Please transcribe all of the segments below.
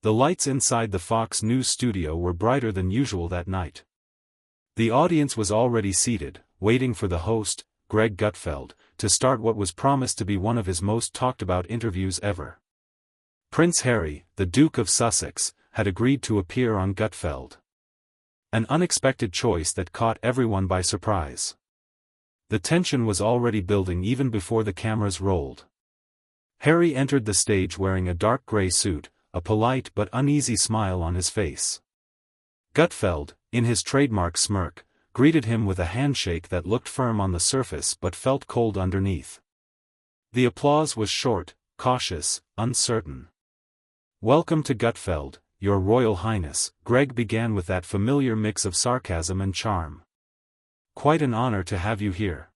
The lights inside the Fox News studio were brighter than usual that night. The audience was already seated, waiting for the host, Greg Gutfeld, to start what was promised to be one of his most talked-about interviews ever. Prince Harry, the Duke of Sussex, had agreed to appear on Gutfeld. An unexpected choice that caught everyone by surprise. The tension was already building even before the cameras rolled. Harry entered the stage wearing a dark grey suit, a polite but uneasy smile on his face. Gutfeld, in his trademark smirk, greeted him with a handshake that looked firm on the surface but felt cold underneath. The applause was short, cautious, uncertain. "Welcome to Gutfeld, Your Royal Highness," Greg began with that familiar mix of sarcasm and charm. "Quite an honor to have you here.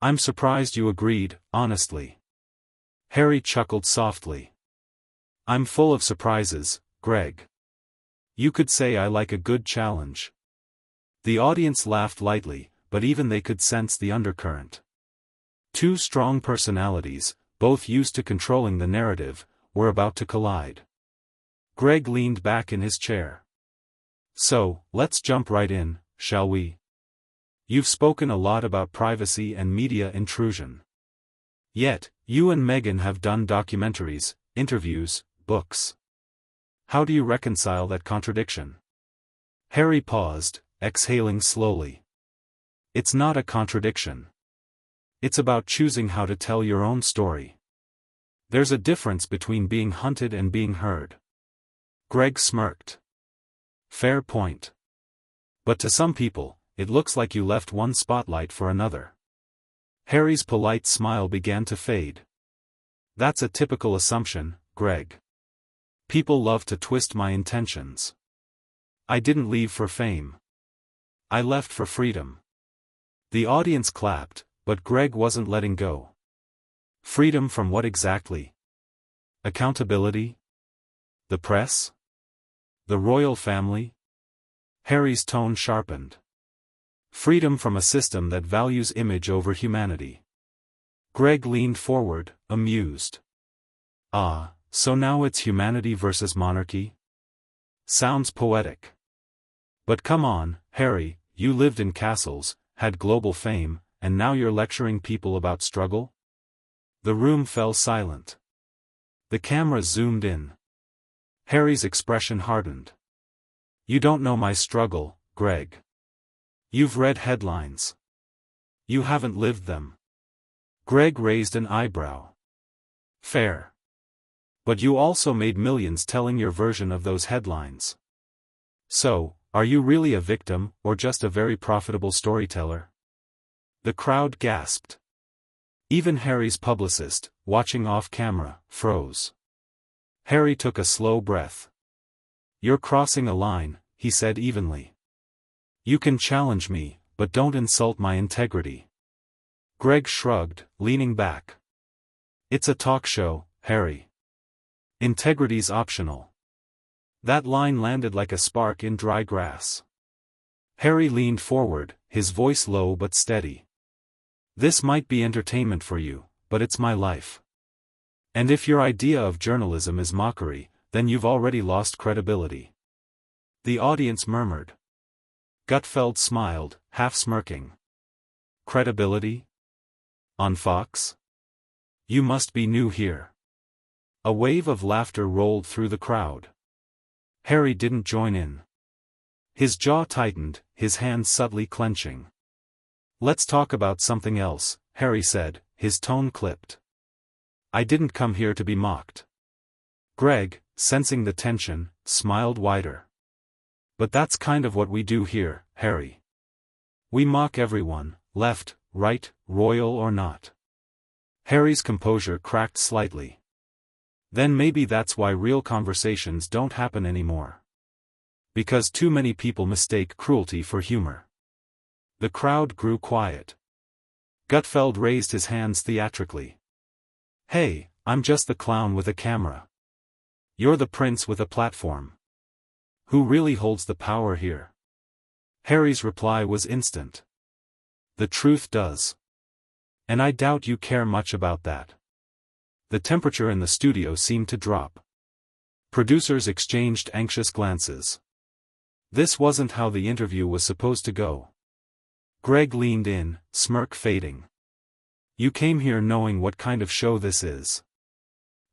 I'm surprised you agreed, honestly." Harry chuckled softly. "I'm full of surprises, Greg. You could say I like a good challenge." The audience laughed lightly, but even they could sense the undercurrent. Two strong personalities, both used to controlling the narrative, were about to collide. Greg leaned back in his chair. "So, let's jump right in, shall we? You've spoken a lot about privacy and media intrusion. Yet, you and Meghan have done documentaries, interviews, books. How do you reconcile that contradiction?" Harry paused, exhaling slowly. "It's not a contradiction. It's about choosing how to tell your own story. There's a difference between being hunted and being heard." Greg smirked. "Fair point. But to some people, it looks like you left one spotlight for another." Harry's polite smile began to fade. "That's a typical assumption, Greg. People love to twist my intentions. I didn't leave for fame. I left for freedom." The audience clapped, but Greg wasn't letting go. "Freedom from what exactly? Accountability? The press? The royal family?" Harry's tone sharpened. "Freedom from a system that values image over humanity." Greg leaned forward, amused. "Ah, so now it's humanity versus monarchy? Sounds poetic. But come on, Harry, you lived in castles, had global fame, and now you're lecturing people about struggle?" The room fell silent. The camera zoomed in. Harry's expression hardened. "You don't know my struggle, Greg. You've read headlines. You haven't lived them." Greg raised an eyebrow. "Fair. But you also made millions telling your version of those headlines. So, are you really a victim, or just a very profitable storyteller?" The crowd gasped. Even Harry's publicist, watching off camera, froze. Harry took a slow breath. "You're crossing a line," he said evenly. "You can challenge me, but don't insult my integrity." Greg shrugged, leaning back. "It's a talk show, Harry. Integrity's optional." That line landed like a spark in dry grass. Harry leaned forward, his voice low but steady. "This might be entertainment for you, but it's my life. And if your idea of journalism is mockery, then you've already lost credibility." The audience murmured. Gutfeld smiled, half smirking. "Credibility? On Fox? You must be new here." A wave of laughter rolled through the crowd. Harry didn't join in. His jaw tightened, his hands subtly clenching. "Let's talk about something else," Harry said, his tone clipped. "I didn't come here to be mocked." Greg, sensing the tension, smiled wider. "But that's kind of what we do here, Harry. We mock everyone, left, right, royal or not." Harry's composure cracked slightly. "Then maybe that's why real conversations don't happen anymore. Because too many people mistake cruelty for humor." The crowd grew quiet. Gutfeld raised his hands theatrically. "Hey, I'm just the clown with a camera. You're the prince with a platform. Who really holds the power here?" Harry's reply was instant. "The truth does. And I doubt you care much about that." The temperature in the studio seemed to drop. Producers exchanged anxious glances. This wasn't how the interview was supposed to go. Greg leaned in, smirk fading. You came here knowing what kind of show this is.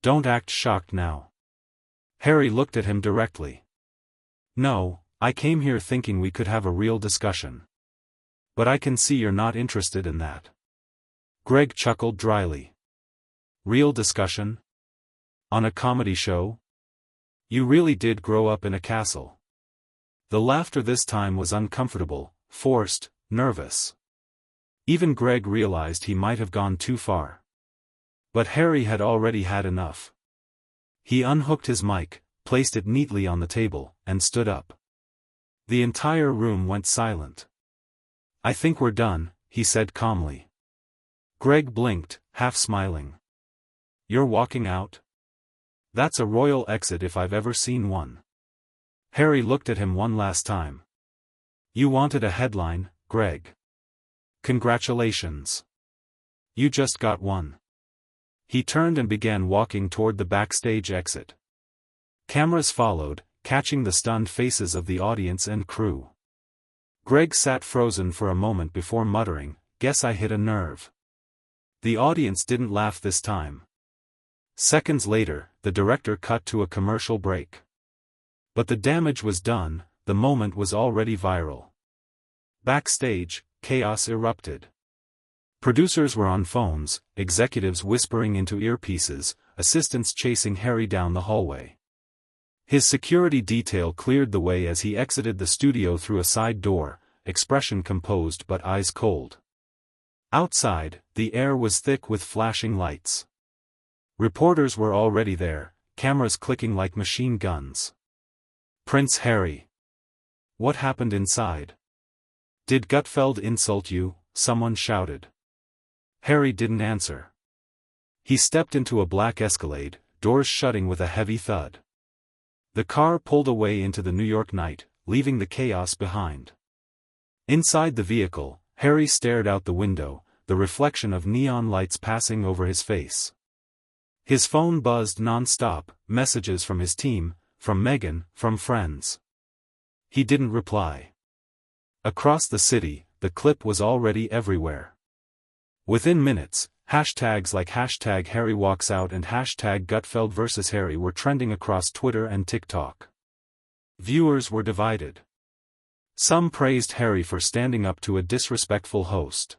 Don't act shocked now. Harry looked at him directly. No, I came here thinking we could have a real discussion. But I can see you're not interested in that. Greg chuckled dryly. Real discussion? On a comedy show? You really did grow up in a castle. The laughter this time was uncomfortable, forced, nervous. Even Greg realized he might have gone too far. But Harry had already had enough. He unhooked his mic, placed it neatly on the table, and stood up. The entire room went silent. I think we're done, he said calmly. Greg blinked, half smiling. You're walking out? That's a royal exit if I've ever seen one. Harry looked at him one last time. You wanted a headline, Greg. Congratulations. You just got one. He turned and began walking toward the backstage exit. Cameras followed, catching the stunned faces of the audience and crew. Greg sat frozen for a moment before muttering, "Guess I hit a nerve." The audience didn't laugh this time. Seconds later, the director cut to a commercial break. But the damage was done, the moment was already viral. Backstage, chaos erupted. Producers were on phones, executives whispering into earpieces, assistants chasing Harry down the hallway. His security detail cleared the way as he exited the studio through a side door, expression composed but eyes cold. Outside, the air was thick with flashing lights. Reporters were already there, cameras clicking like machine guns. Prince Harry. What happened inside? Did Gutfeld insult you? Someone shouted. Harry didn't answer. He stepped into a black Escalade, doors shutting with a heavy thud. The car pulled away into the New York night, leaving the chaos behind. Inside the vehicle, Harry stared out the window, the reflection of neon lights passing over his face. His phone buzzed non-stop, messages from his team, from Meghan, from friends. He didn't reply. Across the city, the clip was already everywhere. Within minutes, hashtags like #HarryWalksOut and #Gutfeld vs. Harry were trending across Twitter and TikTok. Viewers were divided. Some praised Harry for standing up to a disrespectful host.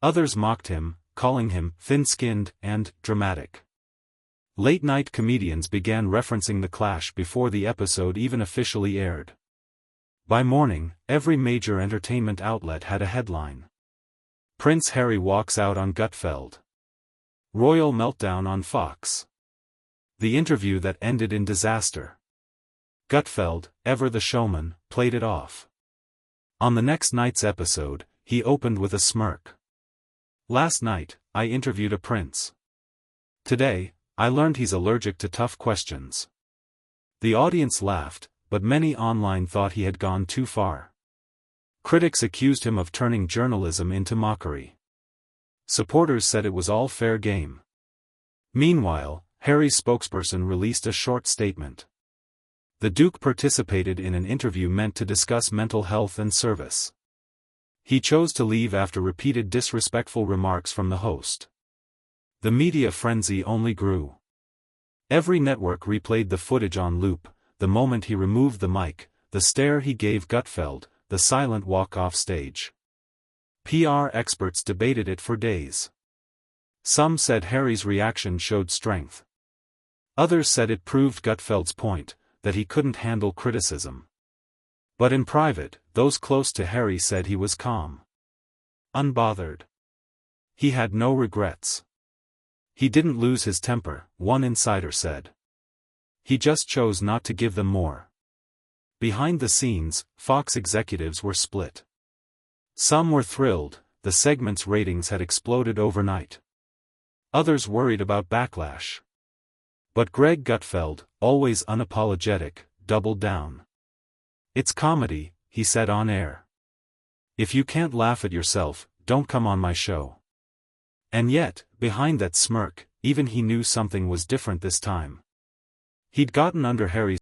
Others mocked him, calling him thin-skinned and dramatic. Late-night comedians began referencing the clash before the episode even officially aired. By morning, every major entertainment outlet had a headline. Prince Harry walks out on Gutfeld. Royal meltdown on Fox. The interview that ended in disaster. Gutfeld, ever the showman, played it off. On the next night's episode, he opened with a smirk. Last night, I interviewed a prince. Today, I learned he's allergic to tough questions. The audience laughed, but many online thought he had gone too far. Critics accused him of turning journalism into mockery. Supporters said it was all fair game. Meanwhile, Harry's spokesperson released a short statement. The Duke participated in an interview meant to discuss mental health and service. He chose to leave after repeated disrespectful remarks from the host. The media frenzy only grew. Every network replayed the footage on loop, the moment he removed the mic, the stare he gave Gutfeld, the silent walk off stage. PR experts debated it for days. Some said Harry's reaction showed strength. Others said it proved Gutfeld's point, that he couldn't handle criticism. But in private, those close to Harry said he was calm. Unbothered. He had no regrets. He didn't lose his temper, one insider said. He just chose not to give them more. Behind the scenes, Fox executives were split. Some were thrilled, the segment's ratings had exploded overnight. Others worried about backlash. But Greg Gutfeld, always unapologetic, doubled down. It's comedy, he said on air. If you can't laugh at yourself, don't come on my show. And yet, behind that smirk, even he knew something was different this time. He'd gotten under Harry's